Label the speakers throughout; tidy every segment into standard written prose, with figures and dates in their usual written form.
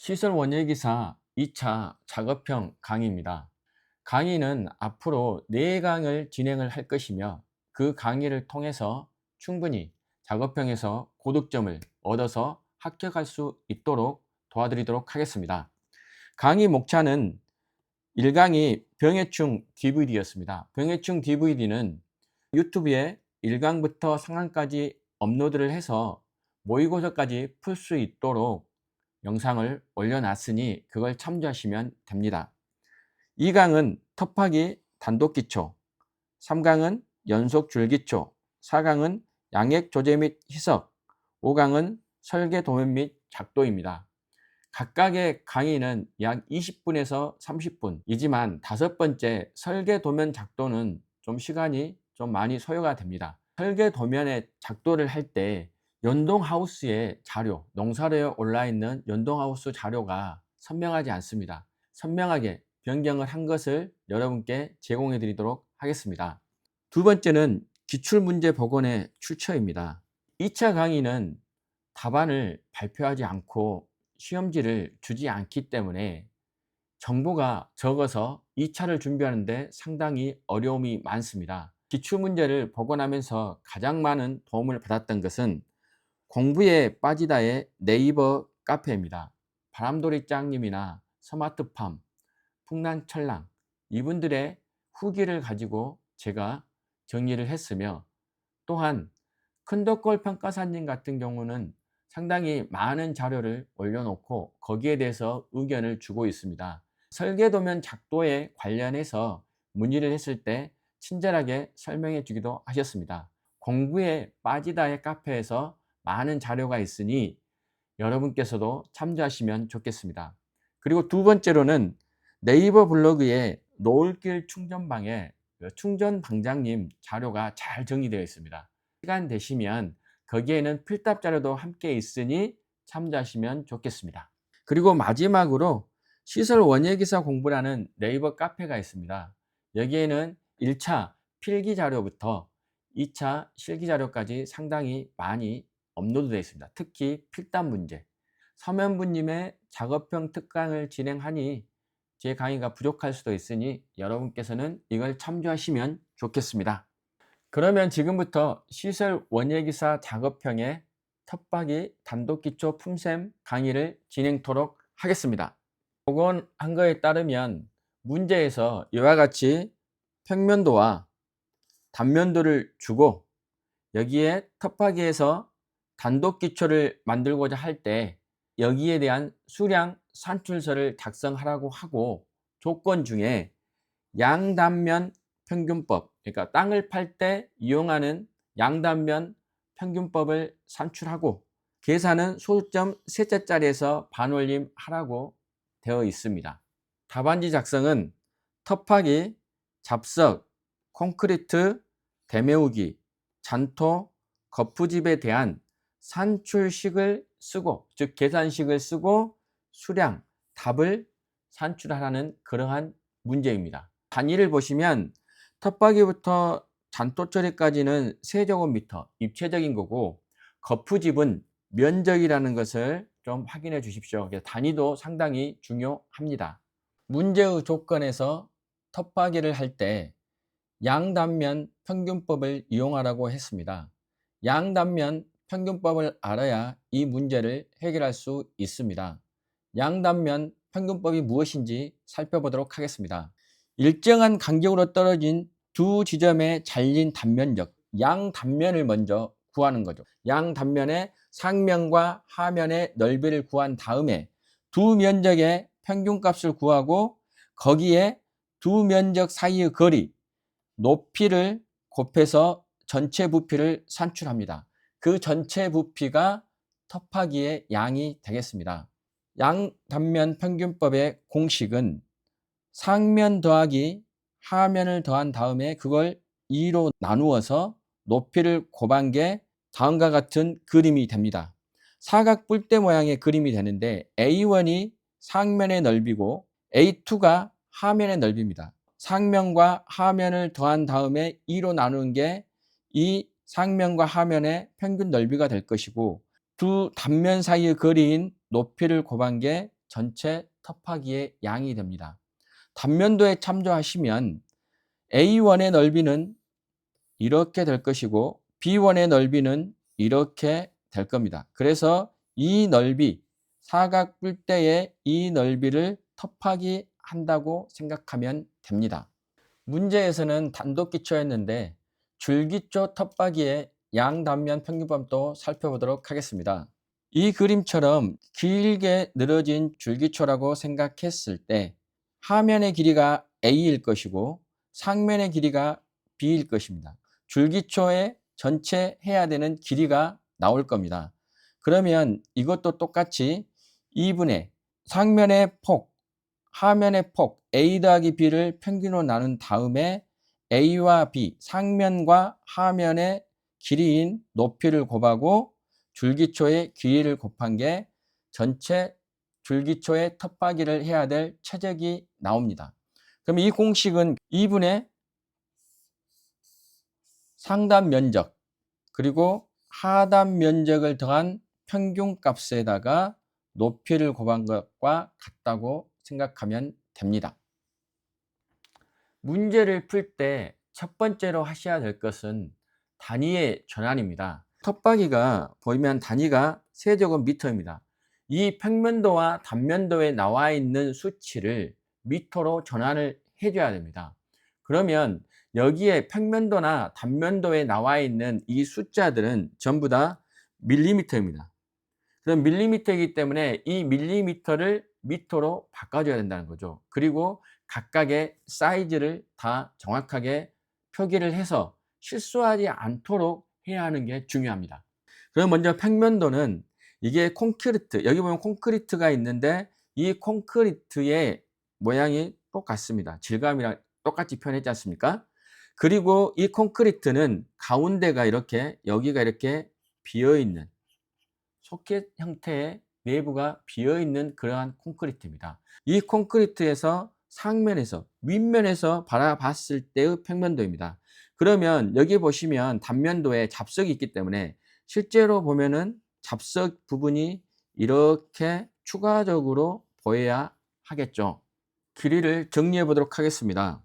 Speaker 1: 시설 원예기사 2차 작업형 강의입니다. 강의는 앞으로 4강을 진행을 할 것이며 그 강의를 통해서 충분히 작업형에서 고득점을 얻어서 합격할 수 있도록 도와드리도록 하겠습니다. 강의 목차는 1강이 병해충 DVD였습니다. 병해충 DVD는 유튜브에 1강부터 상강까지 업로드를 해서 모의고사까지 풀 수 있도록 영상을 올려놨으니 그걸 참조하시면 됩니다. 2강은 터프하기 단독기초, 3강은 연속 줄기초, 4강은 양액 조제 및 희석, 5강은 설계 도면 및 작도입니다. 각각의 강의는 약 20분에서 30분이지만 5번째 설계 도면 작도는 좀 시간이 좀 많이 소요가 됩니다. 설계 도면의 작도를 할 때 연동하우스의 자료, 농사로에 올라있는 연동하우스 자료가 선명하지 않습니다. 선명하게 변경을 한 것을 여러분께 제공해 드리도록 하겠습니다. 두 번째는 기출문제 복원의 출처입니다. 2차 강의는 답안을 발표하지 않고 시험지를 주지 않기 때문에 정보가 적어서 2차를 준비하는데 상당히 어려움이 많습니다. 기출문제를 복원하면서 가장 많은 도움을 받았던 것은 공부에 빠지다의 네이버 카페입니다. 바람돌이 짱님이나 스마트팜, 풍란철랑 이분들의 후기를 가지고 제가 정리를 했으며, 또한 큰덕골 평가사님 같은 경우는 상당히 많은 자료를 올려놓고 거기에 대해서 의견을 주고 있습니다. 설계도면 작도에 관련해서 문의를 했을 때 친절하게 설명해 주기도 하셨습니다. 공부에 빠지다의 카페에서 많은 자료가 있으니 여러분께서도 참조하시면 좋겠습니다. 그리고 두 번째로는 네이버 블로그에 노을길 충전방에 충전방장님 자료가 잘 정리되어 있습니다. 시간 되시면 거기에는 필답 자료도 함께 있으니 참조하시면 좋겠습니다. 그리고 마지막으로 시설 원예기사 공부라는 네이버 카페가 있습니다. 여기에는 1차 필기 자료부터 2차 실기 자료까지 상당히 많이 업로드되어 있습니다. 특히 필답 문제, 서면부님의 작업형 특강을 진행하니 제 강의가 부족할 수도 있으니 여러분께서는 이걸 참조하시면 좋겠습니다. 그러면 지금부터 시설 원예기사 작업형의 텃밭이 단독기초 품셈 강의를 진행토록 하겠습니다. 복원한 거에 따르면 문제에서 이와 같이 평면도와 단면도를 주고 여기에 텃밭에서 단독기초를 만들고자 할 때 여기에 대한 수량 산출서를 작성하라고 하고, 조건 중에 양단면 평균법, 그러니까 땅을 팔 때 이용하는 양단면 평균법을 산출하고 계산은 소수점 셋째 자리에서 반올림 하라고 되어 있습니다. 답안지 작성은 텃파기, 잡석, 콘크리트, 대메우기, 잔토, 거푸집에 대한 산출식을 쓰고, 즉 계산식을 쓰고 수량, 답을 산출하라는 그러한 문제입니다. 단위를 보시면 텃밭기부터 잔토 처리까지는 세제곱미터 입체적인 거고, 거푸집은 면적이라는 것을 좀 확인해 주십시오. 단위도 상당히 중요합니다. 문제의 조건에서 텃밭기를 할 때 양단면 평균법을 이용하라고 했습니다. 양단면 평균법을 알아야 이 문제를 해결할 수 있습니다. 양단면 평균법이 무엇인지 살펴보도록 하겠습니다. 일정한 간격으로 떨어진 두 지점에 잘린 단면적, 양단면을 먼저 구하는 거죠. 양단면의 상면과 하면의 넓이를 구한 다음에 두 면적의 평균값을 구하고 거기에 두 면적 사이의 거리, 높이를 곱해서 전체 부피를 산출합니다. 그 전체 부피가 텃파기의 양이 되겠습니다. 양단면 평균법의 공식은 상면 더하기 하면을 더한 다음에 그걸 2로 나누어서 높이를 곱한 게 다음과 같은 그림이 됩니다. 사각 뿔대 모양의 그림이 되는데 A1이 상면의 넓이고 A2가 하면의 넓이입니다. 상면과 하면을 더한 다음에 2로 나누는 게 이 상면과 하면의 평균 넓이가 될 것이고, 두 단면 사이의 거리인 높이를 곱한 게 전체 텃파기의 양이 됩니다. 단면도에 참조하시면 A1의 넓이는 이렇게 될 것이고 B1의 넓이는 이렇게 될 겁니다. 그래서 이 넓이, 사각 뿔대의 이 넓이를 텃파기 한다고 생각하면 됩니다. 문제에서는 단독기초였는데 줄기초 텃파기의 양단면 평균법도 살펴보도록 하겠습니다. 이 그림처럼 길게 늘어진 줄기초라고 생각했을 때 하면의 길이가 A일 것이고 상면의 길이가 B일 것입니다. 줄기초의 전체 해야 되는 길이가 나올 겁니다. 그러면 이것도 똑같이 2분의 상면의 폭, 하면의 폭 A 더하기 B를 평균으로 나눈 다음에 A와 B, 상면과 하면의 길이인 높이를 곱하고 줄기초의 길이를 곱한 게 전체 줄기초의 텃파기를 해야 될 최적이 나옵니다. 그럼 이 공식은 2분의 상단 면적 그리고 하단 면적을 더한 평균값에다가 높이를 곱한 것과 같다고 생각하면 됩니다. 문제를 풀 때 첫 번째로 하셔야 될 것은 단위의 전환입니다. 텃파기가 보이면 단위가 세제곱미터입니다. 이 평면도와 단면도에 나와 있는 수치를 미터로 전환을 해줘야 됩니다. 그러면 여기에 평면도나 단면도에 나와 있는 이 숫자들은 전부 다 밀리미터입니다. 그럼 밀리미터이기 때문에 이 밀리미터를 미터로 바꿔줘야 된다는 거죠. 그리고 각각의 사이즈를 다 정확하게 표기를 해서 실수하지 않도록 해야 하는 게 중요합니다. 그럼 먼저 평면도는 이게 콘크리트, 여기 보면 콘크리트가 있는데 이 콘크리트의 모양이 똑같습니다. 질감이랑 똑같이 표현했지 않습니까? 그리고 이 콘크리트는 가운데가 이렇게, 여기가 이렇게 비어있는 소켓 형태의 내부가 비어있는 그러한 콘크리트입니다. 이 콘크리트에서 상면에서 윗면에서 바라봤을 때의 평면도입니다. 그러면 여기 보시면 단면도에 잡석이 있기 때문에 실제로 보면은 잡석 부분이 이렇게 추가적으로 보여야 하겠죠. 길이를 정리해 보도록 하겠습니다.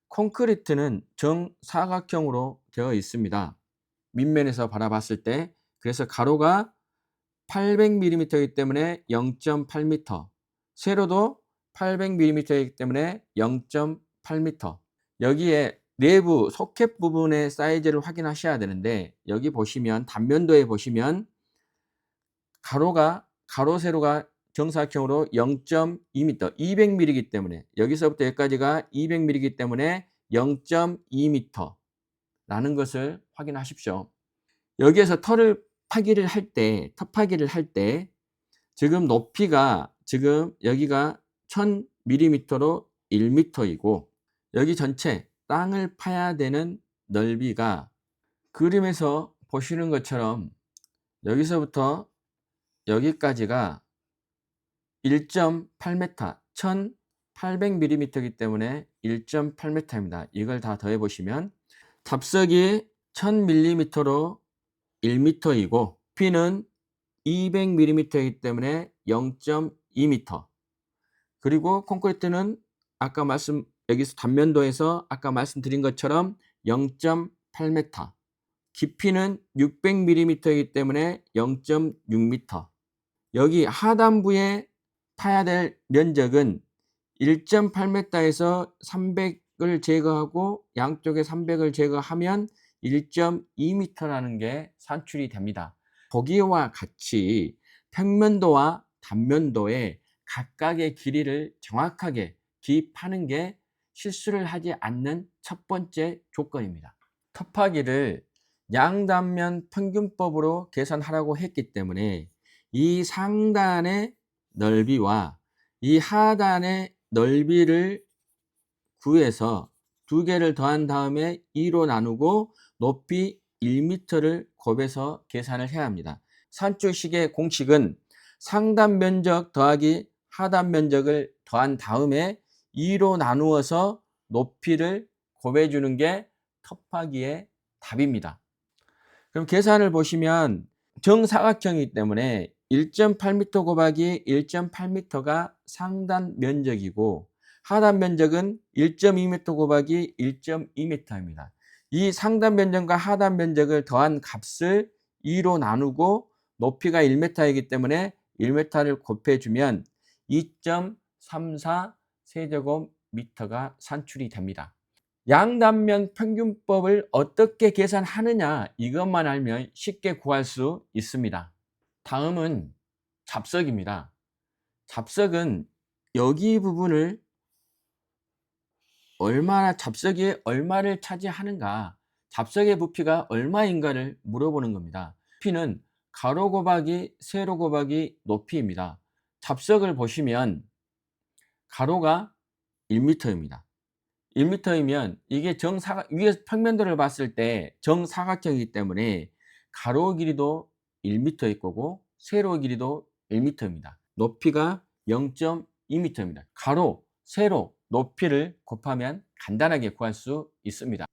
Speaker 1: 콘크리트는 정사각형으로 되어 있습니다. 밑면에서 바라봤을 때, 그래서 가로가 800mm이기 때문에 0.8m, 세로도 800mm이기 때문에 0.8m. 여기에 내부 소켓 부분의 사이즈를 확인하셔야 되는데, 여기 보시면 단면도에 보시면 가로 세로가 정사각형으로 0.2m, 200mm이기 때문에 여기서부터 여기까지가 200mm이기 때문에 0.2m 라는 것을 확인하십시오. 여기에서 텃파기를 할 때 지금 높이가 지금 여기가 1000mm로 1m이고 여기 전체 땅을 파야 되는 넓이가 그림에서 보시는 것처럼 여기서부터 여기까지가 1.8m, 1800mm이기 때문에 1.8m입니다. 이걸 다 더해 보시면 잡석이 1000mm로 1m이고 높이는 200mm이기 때문에 0.2m. 그리고 콘크리트는 아까 여기서 단면도에서 아까 말씀드린 것처럼 0.8m. 깊이는 600mm이기 때문에 0.6m. 여기 하단부에 파야 될 면적은 1.8m에서 300을 제거하고 양쪽에 300을 제거하면 1.2m라는 게 산출이 됩니다. 보기와 같이 평면도와 단면도의 각각의 길이를 정확하게 기입하는 게 실수를 하지 않는 첫 번째 조건입니다. 텃파기를 양단면 평균법으로 계산하라고 했기 때문에 이 상단의 넓이와 이 하단의 넓이를 구해서 두 개를 더한 다음에 2로 나누고 높이 1m를 곱해서 계산을 해야 합니다. 산출식의 공식은 상단 면적 더하기 하단 면적을 더한 다음에 2로 나누어서 높이를 곱해주는 게 텃파기의 답입니다. 그럼 계산을 보시면 정사각형이기 때문에 1.8m 곱하기 1.8m가 상단 면적이고 하단 면적은 1.2m 곱하기 1.2m입니다. 이 상단 면적과 하단 면적을 더한 값을 2로 나누고 높이가 1m이기 때문에 1m를 곱해주면 2.34 세제곱미터가 산출이 됩니다. 양단면 평균법을 어떻게 계산하느냐, 이것만 알면 쉽게 구할 수 있습니다. 다음은 잡석입니다. 잡석은 여기 부분을 잡석이 얼마를 차지하는가, 잡석의 부피가 얼마인가를 물어보는 겁니다. 부피는 가로 곱하기 세로 곱하기 높이입니다. 잡석을 보시면 가로가 1m입니다. 1m이면 이게 위에서 평면도를 봤을 때 정사각형이기 때문에 가로 길이도 1m일 거고 세로 길이도 1m입니다. 높이가 0.2m입니다. 가로, 세로, 높이를 곱하면 간단하게 구할 수 있습니다.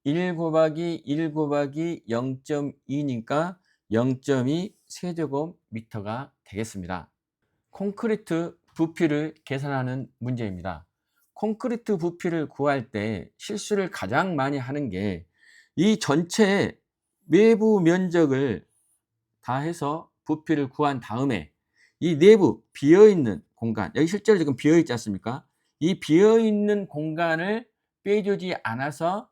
Speaker 1: 1 곱하기 1 곱하기 0.2니까 0.2 세제곱미터가 되겠습니다. 콘크리트 부피를 계산하는 문제입니다. 콘크리트 부피를 구할 때 실수를 가장 많이 하는 게 이 전체 외부 면적을 다 해서 부피를 구한 다음에 이 내부 비어있는 공간, 여기 실제로 지금 비어있지 않습니까? 이 비어있는 공간을 빼주지 않아서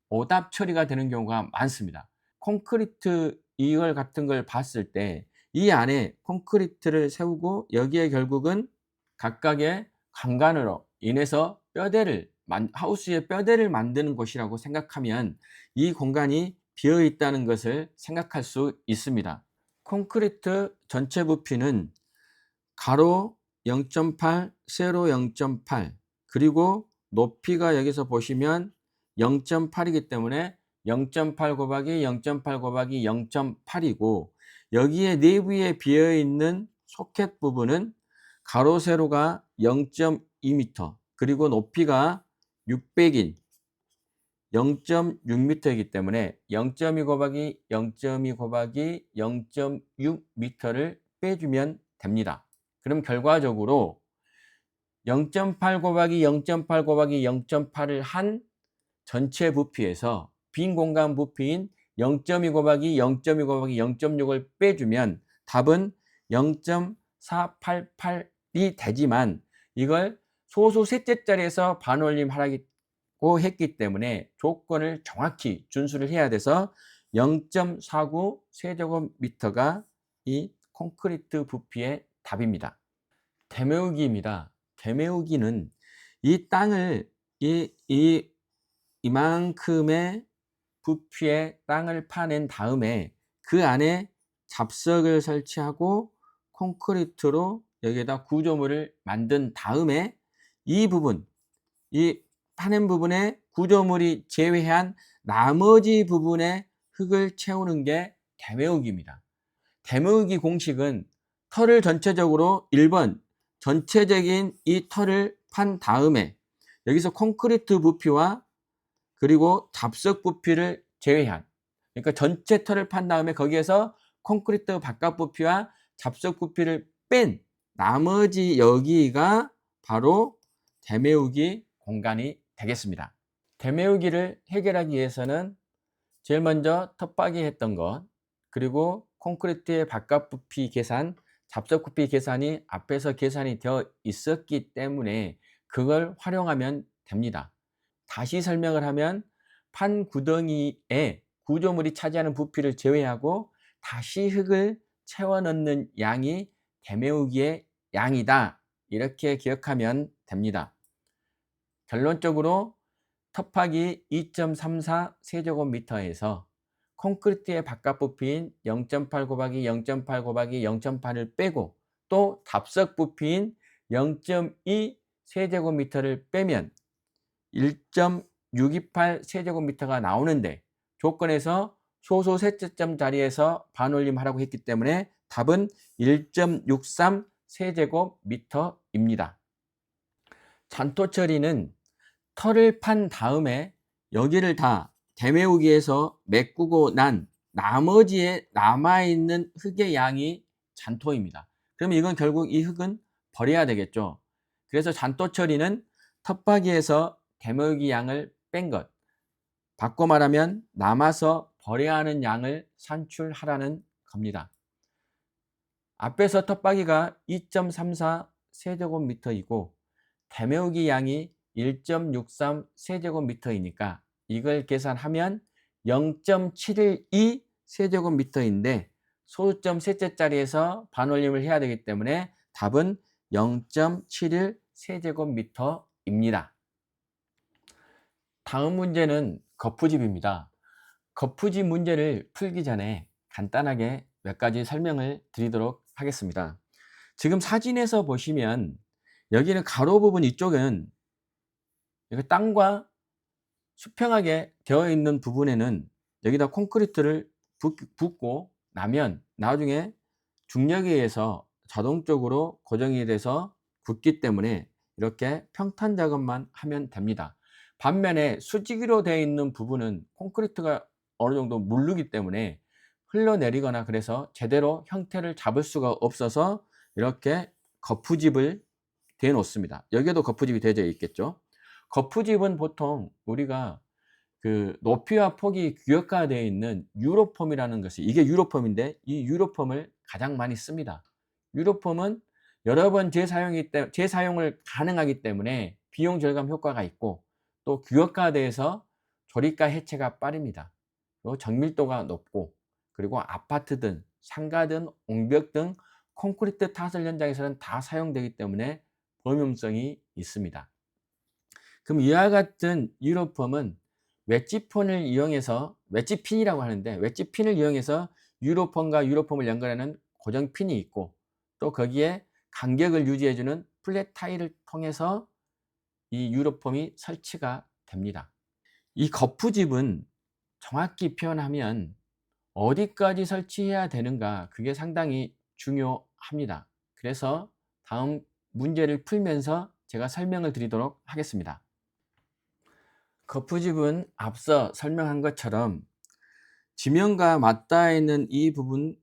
Speaker 1: 오답 처리가 되는 경우가 많습니다. 콘크리트 이걸 같은 걸 봤을 때 이 안에 콘크리트를 세우고 여기에 결국은 각각의 강간으로 인해서 하우스의 뼈대를 만드는 곳이라고 생각하면 이 공간이 비어 있다는 것을 생각할 수 있습니다. 콘크리트 전체 부피는 가로 0.8, 세로 0.8, 그리고 높이가 여기서 보시면 0.8이기 때문에 0.8 곱하기 0.8 곱하기 0.8이고 여기에 내부에 비어있는 소켓 부분은 가로 세로가 0.2m 그리고 높이가 600인 0.6m이기 때문에 0.2 곱하기 0.2 곱하기 0.6m를 빼주면 됩니다. 그럼 결과적으로 0.8 곱하기 0.8 곱하기 0.8을 한 전체 부피에서 빈 공간 부피인 0.2 곱하기 0.2 곱하기 0.6을 빼주면 답은 0.488이 되지만 이걸 소수 셋째 자리에서 반올림 하라고 했기 때문에 조건을 정확히 준수를 해야 돼서 0.49 세제곱미터가 이 콘크리트 부피의 답입니다. 대메우기입니다. 대메우기는 이 땅을 이만큼의 부피의 땅을 파낸 다음에 그 안에 잡석을 설치하고 콘크리트로 여기에다 구조물을 만든 다음에 이 파낸 부분에 구조물이 제외한 나머지 부분에 흙을 채우는 게 대메우기입니다. 대메우기 공식은 털을 전체적으로 1번 전체적인 이 털을 판 다음에 여기서 콘크리트 부피와 그리고 잡석 부피를 제외한, 그러니까 전체 털을 판 다음에 거기에서 콘크리트 바깥 부피와 잡석 부피를 뺀 나머지 여기가 바로 대메우기 공간이 되겠습니다. 대메우기를 해결하기 위해서는 제일 먼저 텃밭이 했던 것, 그리고 콘크리트의 바깥 부피 계산, 잡석 부피 계산이 앞에서 계산이 되어 있었기 때문에 그걸 활용하면 됩니다. 다시 설명을 하면 판 구덩이에 구조물이 차지하는 부피를 제외하고 다시 흙을 채워 넣는 양이 대메우기의 양이다, 이렇게 기억하면 됩니다. 결론적으로 텃밭이 2.34 세제곱미터에서 콘크리트의 바깥 부피인 0.8 곱하기 0.8 곱하기 0.8을 빼고 또 잡석 부피인 0.2 세제곱미터를 빼면 1.628 세제곱미터가 나오는데 조건에서 소수 셋째 점 자리에서 반올림 하라고 했기 때문에 답은 1.63 세제곱미터입니다. 잔토 처리는 털을 판 다음에 여기를 다 대메우기에서 메꾸고 난 나머지에 남아있는 흙의 양이 잔토입니다. 그러면 이건 결국 이 흙은 버려야 되겠죠. 그래서 잔토 처리는 텃밭에서 대먹이 양을 뺀 것, 바꿔 말하면 남아서 버려야 하는 양을 산출하라는 겁니다. 앞에서 텃밭이가 2.34 세제곱미터이고 대메우기 양이 1.63 세제곱미터이니까 이걸 계산하면 0.712 세제곱미터인데 소수점 셋째 자리에서 반올림을 해야 되기 때문에 답은 0.71 세제곱미터입니다. 다음 문제는 거푸집입니다. 거푸집 문제를 풀기 전에 간단하게 몇 가지 설명을 드리도록 하겠습니다. 지금 사진에서 보시면 여기는 가로 부분 이쪽은 땅과 수평하게 되어 있는 부분에는 여기다 콘크리트를 붓고 나면 나중에 중력에 의해서 자동적으로 고정이 돼서 굳기 때문에 이렇게 평탄 작업만 하면 됩니다. 반면에 수직으로 되어 있는 부분은 콘크리트가 어느 정도 무르기 때문에 흘러내리거나 그래서 제대로 형태를 잡을 수가 없어서 이렇게 거푸집을 대 놓습니다. 여기에도 거푸집이 되어 있겠죠. 거푸집은 보통 우리가 그 높이와 폭이 규격화되어 있는 유로폼이라는 것이, 이게 유로폼인데 이 유로폼을 가장 많이 씁니다. 유로폼은 여러 번 재사용을 가능하기 때문에 비용 절감 효과가 있고 또 규격화돼서 조립과 해체가 빠릅니다. 그리고 정밀도가 높고 그리고 아파트든 상가든 옹벽 등 콘크리트 타설 현장에서는 다 사용되기 때문에 범용성이 있습니다. 그럼 이와 같은 유로폼은 웨지핀을 이용해서, 웨지핀이라고 하는데 웨지핀을 이용해서 유로폼과 유로폼을 연결하는 고정핀이 있고 또 거기에 간격을 유지해주는 플랫 타일을 통해서 이 유로폼이 설치가 됩니다. 이 거푸집은 정확히 표현하면 어디까지 설치해야 되는가, 그게 상당히 중요합니다. 그래서 다음 문제를 풀면서 제가 설명을 드리도록 하겠습니다. 거푸집은 앞서 설명한 것처럼 지면과 맞닿아 있는 이 부분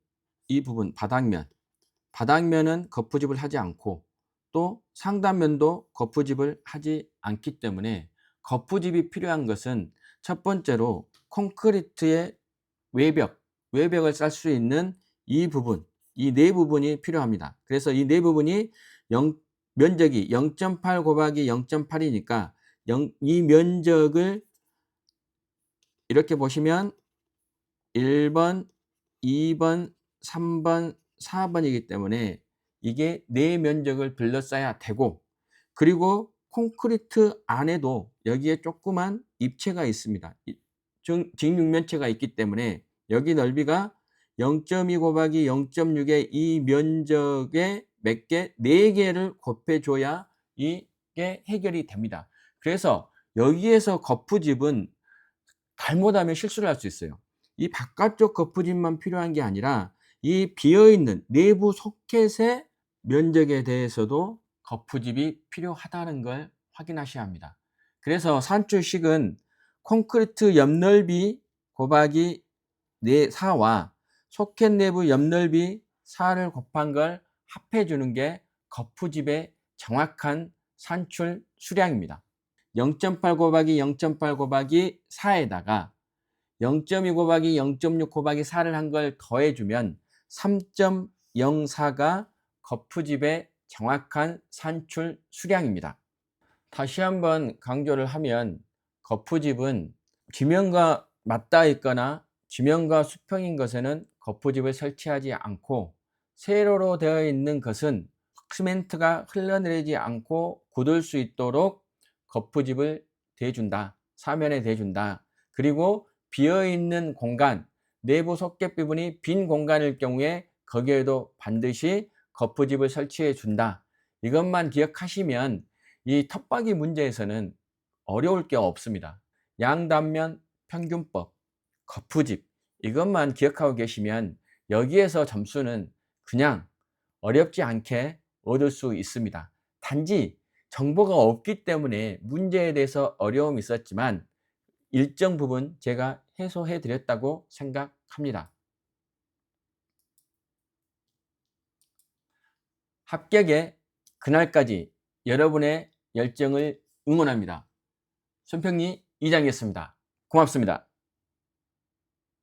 Speaker 1: 바닥면은 거푸집을 하지 않고 또 상단면도 거푸집을 하지 않기 때문에 거푸집이 필요한 것은 첫 번째로 콘크리트의 외벽을 쌀 수 있는 이 부분, 이 네 부분이 필요합니다. 그래서 이 네 부분이 면적이 0.8 곱하기 0.8이니까 이 면적을 이렇게 보시면 1번, 2번, 3번, 4번이기 때문에 이게 네 면적을 둘러싸야 되고, 그리고 콘크리트 안에도 여기에 조그만 입체가 있습니다. 직육면체가 있기 때문에 여기 넓이가 0.2 곱하기 0.6의 이 면적에 몇 개? 4개를 곱해줘야 이게 해결이 됩니다. 그래서 여기에서 거푸집은 잘못하면 실수를 할 수 있어요. 이 바깥쪽 거푸집만 필요한 게 아니라 이 비어있는 내부 소켓의 면적에 대해서도 거푸집이 필요하다는 걸 확인하셔야 합니다. 그래서 산출식은 콘크리트 옆넓이 곱하기 4와 소켓 내부 옆넓이 4를 곱한 걸 합해 주는 게 거푸집의 정확한 산출 수량입니다. 0.8 곱하기 0.8 곱하기 4에다가 0.2 곱하기 0.6 곱하기 4를 한 걸 더해주면 3.04가 거푸집의 정확한 산출 수량입니다. 다시 한번 강조를 하면 거푸집은 지면과 맞닿아 있거나 지면과 수평인 것에는 거푸집을 설치하지 않고 세로로 되어 있는 것은 시멘트가 흘러내리지 않고 굳을 수 있도록 거푸집을 대준다. 사면에 대준다. 그리고 비어있는 공간, 내부 소켓 부분이 빈 공간일 경우에 거기에도 반드시 거푸집을 설치해 준다. 이것만 기억하시면 이 텃밭이 문제에서는 어려울 게 없습니다. 양단면 평균법, 거푸집, 이것만 기억하고 계시면 여기에서 점수는 그냥 어렵지 않게 얻을 수 있습니다. 단지 정보가 없기 때문에 문제에 대해서 어려움이 있었지만 일정 부분 제가 해소해 드렸다고 생각합니다. 합격의 그날까지 여러분의 열정을 응원합니다. 손평리 이장이었습니다. 고맙습니다.